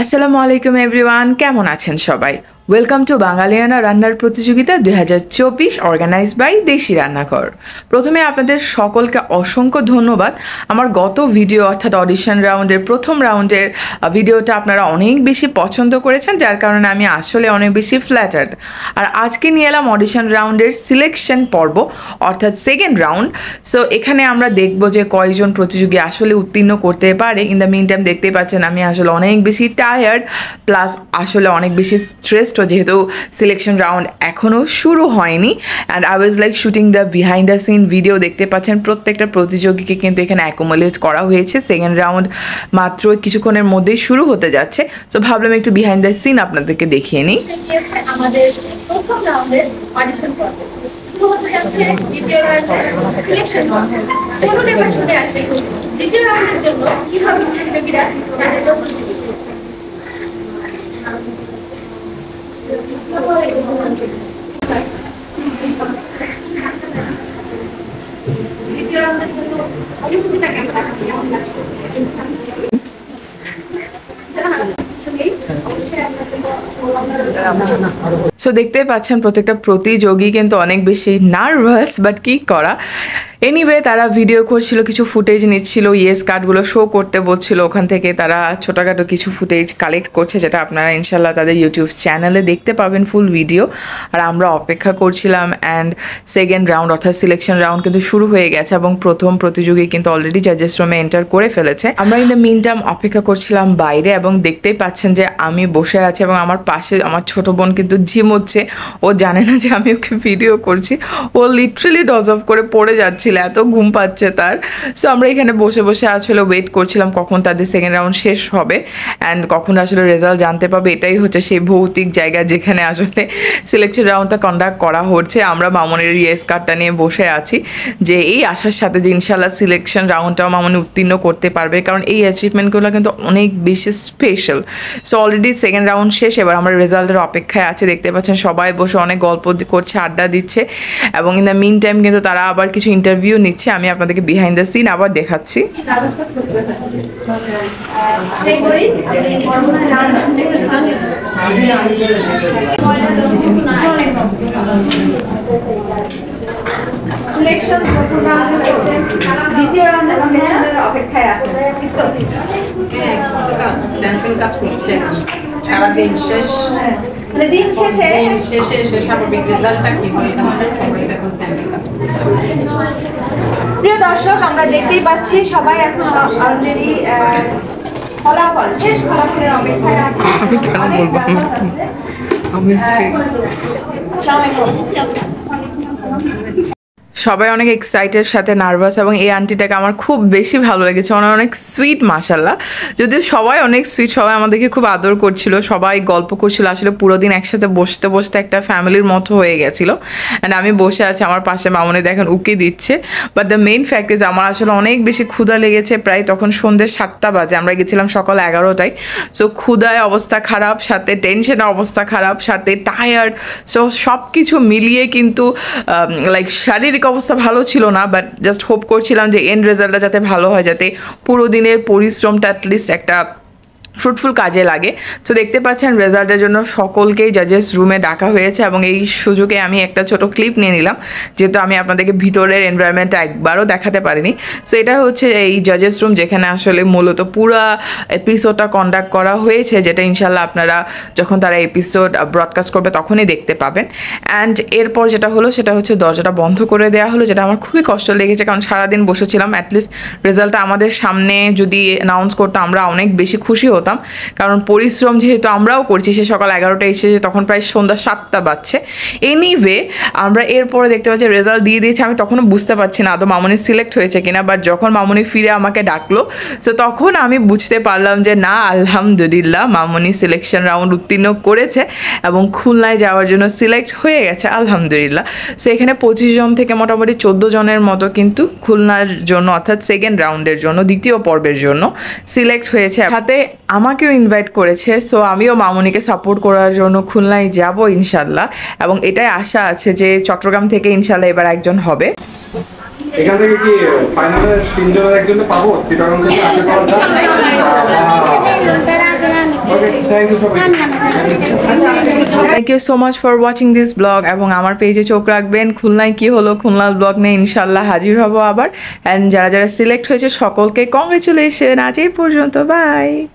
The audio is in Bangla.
আসসালামু আলাইকুম এভরিওয়ান, কেমন আছেন সবাই? ওয়েলকাম টু বাঙালিয়ানা রান্নার প্রতিযোগিতা 2024 অর্গানাইজ বাই দেশি রান্নাঘর। প্রথমে আপনাদের সকলকে অসংখ্য ধন্যবাদ। আমার গত ভিডিও অর্থাৎ অডিশন রাউন্ডের প্রথম রাউন্ডের ভিডিওটা আপনারা অনেক বেশি পছন্দ করেছেন, যার কারণে আমি আসলে অনেক বেশি ফ্ল্যাটার্ড। আর আজকে নিয়ে এলাম অডিশন রাউন্ডের সিলেকশন পর্ব অর্থাৎ সেকেন্ড রাউন্ড। সো এখানে আমরা দেখব যে কয়জন প্রতিযোগী আসলে উত্তীর্ণ করতে পারে। ইন দ্য মিন টাইম দেখতে পাচ্ছেন আমি আসলে অনেক বেশি টায়ার্ড, প্লাস আসলে অনেক বেশি স্ট্রেস, যেহেতু সিলেকশন রাউন্ড এখনও শুরু হয়নি। And I was like shooting the behind the scene video. দেখতে পাচ্ছেন প্রত্যেকটা প্রতিযোগীকে কিন্তু এখানে অ্যাকোমোডেট করা হয়েছে। সেকেন্ড রাউন্ড মাত্র কিছুক্ষণের মধ্যেই শুরু হতে যাচ্ছে। সো ভাবলাম একটু বিহাইন্ড দ্য সিন আপনাদেরকে দেখিয়ে নিই। আমাদের প্রথম রাউন্ডের অডিশন পর্ব শুরু হতে যাচ্ছে দ্বিতীয় রাউন্ডের সিলেকশন পর্ব। চলুন এবার শুনে আসি দ্বিতীয় রাউন্ডের জন্য কিভাবে প্রতিযোগীরা তাদের প্রস্তুতি নিচ্ছে। দ্বিতীয় রাউন্ডের জন্য অনুভূতিটা কেমন লাগছে? সো দেখতেই পাচ্ছেন প্রত্যেকটা প্রতিযোগী কিন্তু অনেক বেশি নার্ভাস, বাট কি করা। এনিওয়ে তারা ভিডিও করছিল, কিছু ফুটেজ নিচ্ছিল, ইয়েস কার্ডগুলো শো করতে বলছিল, ওখান থেকে তারা ছোটোখাটো কিছু ফুটেজ কালেক্ট করছে, যেটা আপনারা ইনশাল্লাহ তাদের ইউটিউব চ্যানেলে দেখতে পাবেন ফুল ভিডিও। আর আমরা অপেক্ষা করছিলাম, অ্যান্ড সেকেন্ড রাউন্ড অর্থাৎ সিলেকশন রাউন্ড কিন্তু শুরু হয়ে গেছে এবং প্রথম প্রতিযোগী কিন্তু অলরেডি জাজেস রুমে এন্টার করে ফেলেছে। আমরা ইন দ্য মিন টাইম অপেক্ষা করছিলাম বাইরে, এবং দেখতেই পাচ্ছেন যে আমি বসে আছি এবং আমার পাশে আমার ছোট বোন কিন্তু জিম হচ্ছে। ও জানে না যে আমি ওকে ভিডিও করছি, ও লিটারালি ডজ অফ করে পড়ে যাচ্ছিল, এত ঘুম পাচ্ছে তার। সো আমরা এখানে বসে বসে আসলে ওয়েট করছিলাম কখন তাদের সেকেন্ড রাউন্ড শেষ হবে অ্যান্ড কখন আসলে রেজাল্ট জানতে পাবে। এটাই হচ্ছে সেই ভৌতিক জায়গা যেখানে আসলে সিলেকশন রাউন্ডটা কন্ডাক্ট করা হচ্ছে। আমরা মামনির ইয়েস কার্ডটা নিয়ে বসে আছি, যে এই আশার সাথে যে ইনশাল্লাহ সিলেকশন রাউন্ডটাও মামনি উত্তীর্ণ করতে পারবে, কারণ এই অ্যাচিভমেন্টগুলো কিন্তু অনেক বেশি special. So already second round শেষ, এবার আমরা রেজাল্টের অপেক্ষায় আছে। দেখতে পাচ্ছেন সবাই বসে অনেক গল্প করছে, আড্ডা দিচ্ছে, এবং ইন দ্য মিন টাইম কিন্তু তারা আবার কিছু ইন্টারভিউ নিচ্ছে। আমি আপনাদেরকে বিহাইন্ড দ্য সিন আবার দেখাচ্ছি। সিলেকশন প্রথম রাউন্ডে হয়েছে, দ্বিতীয় রাউন্ডে সিলেকশনের অপেক্ষায় আছে। টেনশন কাজ করছে সারাদিন শেষ, মানে দিন শেষে শেষে স্বাভাবিক রেজাল্টটা কি হয় প্রিয় দর্শক, আমরা দেখতেই পাচ্ছি সবাই এখন অলরেডি ফলাফল শেষ ফলাফলের অপেক্ষায় আছে। অনেক ব্যাপার আছে। আসসালামু আলাইকুম। সবাই অনেক এক্সাইটেড, সাথে নার্ভাস, এবং এই আন্টিটাকে আমার খুব বেশি ভালো লেগেছে। ওনার অনেক সুইট, মাশাল্লাহ। যদিও সবাই অনেক সুইট, সবাই আমাদেরকে খুব আদর করছিল, সবাই গল্প করছিল। আসলে পুরো দিন একসাথে বসতে বসতে একটা ফ্যামিলির মতো হয়ে গেছিলো। অ্যান্ড আমি বসে আছি, আমার পাশে মামনি দেখেন উকি দিচ্ছে। But the main fact is আমার আসলে অনেক বেশি ক্ষুধা লেগেছে। প্রায় তখন সন্ধ্যে 7টা বাজে, আমরা গেছিলাম সকাল 11টায়। সো ক্ষুধায় অবস্থা খারাপ, সাথে টেনশনে অবস্থা খারাপ, সাথে টায়ার্ড। সো সব কিছু মিলিয়ে কিন্তু লাইক শারীরিক অবস্থা ভালো ছিল না, বাট জাস্ট হোপ করছিলাম যে এন্ড রেজাল্টটা যাতে ভালো হয়, যাতে পুরো দিনের পরিশ্রমটা অ্যাটলিস্ট একটা ফ্রুটফুল কাজে লাগে। তো দেখতে পাচ্ছেন রেজাল্টের জন্য সকলকেই জাজেস রুমে ডাকা হয়েছে, এবং এই সুযোগে আমি একটা ছোট ক্লিপ নিয়ে নিলাম, যেহেতু আমি আপনাদেরকে ভিতরের এনভায়রনমেন্টটা একবারও দেখাতে পারিনি। সো এটা হচ্ছে এই জাজেস রুম, যেখানে আসলে মূলত পুরো এপিসোডটা কন্ডাক্ট করা হয়েছে, যেটা ইনশাল্লাহ আপনারা যখন তারা এপিসোড ব্রডকাস্ট করবে তখনই দেখতে পাবেন। অ্যান্ড এরপর যেটা হলো সেটা হচ্ছে দরজাটা বন্ধ করে দেওয়া হলো, যেটা আমার খুবই কষ্ট লেগেছে, কারণ সারাদিন বসেছিলাম। অ্যাটলিস্ট রেজাল্টটা আমাদের সামনে যদি অ্যানাউন্স করতো আমরা অনেক বেশি খুশি হতাম, কারণ পরিশ্রম যেহেতু আমরাও করছি। সে সকাল 11টায় এসেছে, তখন প্রায় সন্ধ্যা 7টা বাজছে। এনিওয়ে আমরা এরপরে দেখতে পাচ্ছি রেজাল্ট দিয়ে দিয়েছে। আমি তখনও বুঝতে পারছি না আদৌ মামনি সিলেক্ট হয়েছে কিনা, বাট যখন মামনি ফিরে আমাকে ডাকলো, সো তখন আমি বুঝতে পারলাম যে না, আলহামদুলিল্লাহ মামনি সিলেকশন রাউন্ড উত্তীর্ণ করেছে এবং খুলনায় যাওয়ার জন্য সিলেক্ট হয়ে গেছে, আলহামদুলিল্লাহ। সো এখানে 25 জন থেকে মোটামুটি 14 জনের মতো কিন্তু খুলনার জন্য অর্থাৎ সেকেন্ড রাউন্ডের জন্য, দ্বিতীয় পর্বের জন্য সিলেক্ট হয়েছে। সাথে আমাকেও ইনভাইট করেছে। সো আমিও মামনিকে সাপোর্ট করার জন্য খুলনায় যাব ইনশাল্লাহ, এবং এটাই আশা আছে যে চট্টগ্রাম থেকে ইনশাল্লাহ এবার একজন হবে। এখান থেকে কি ফাইনালে 3 জনের একজন পাবো চিটাগাং থেকে আসতে পারবো? ওকে ওকে থ্যাংক ইউ সবাই thank you so much for watching this blog এবং আমার পেজে চোখ রাখবেন। খুলনায় কি হলো, খুলনার ব্লগ নিয়ে ইনশাল্লাহ হাজির হব আবার। অ্যান্ড যারা যারা সিলেক্ট হয়েছে সকলকে কংগ্রেচুলেশন। আজ এই পর্যন্ত, বাই।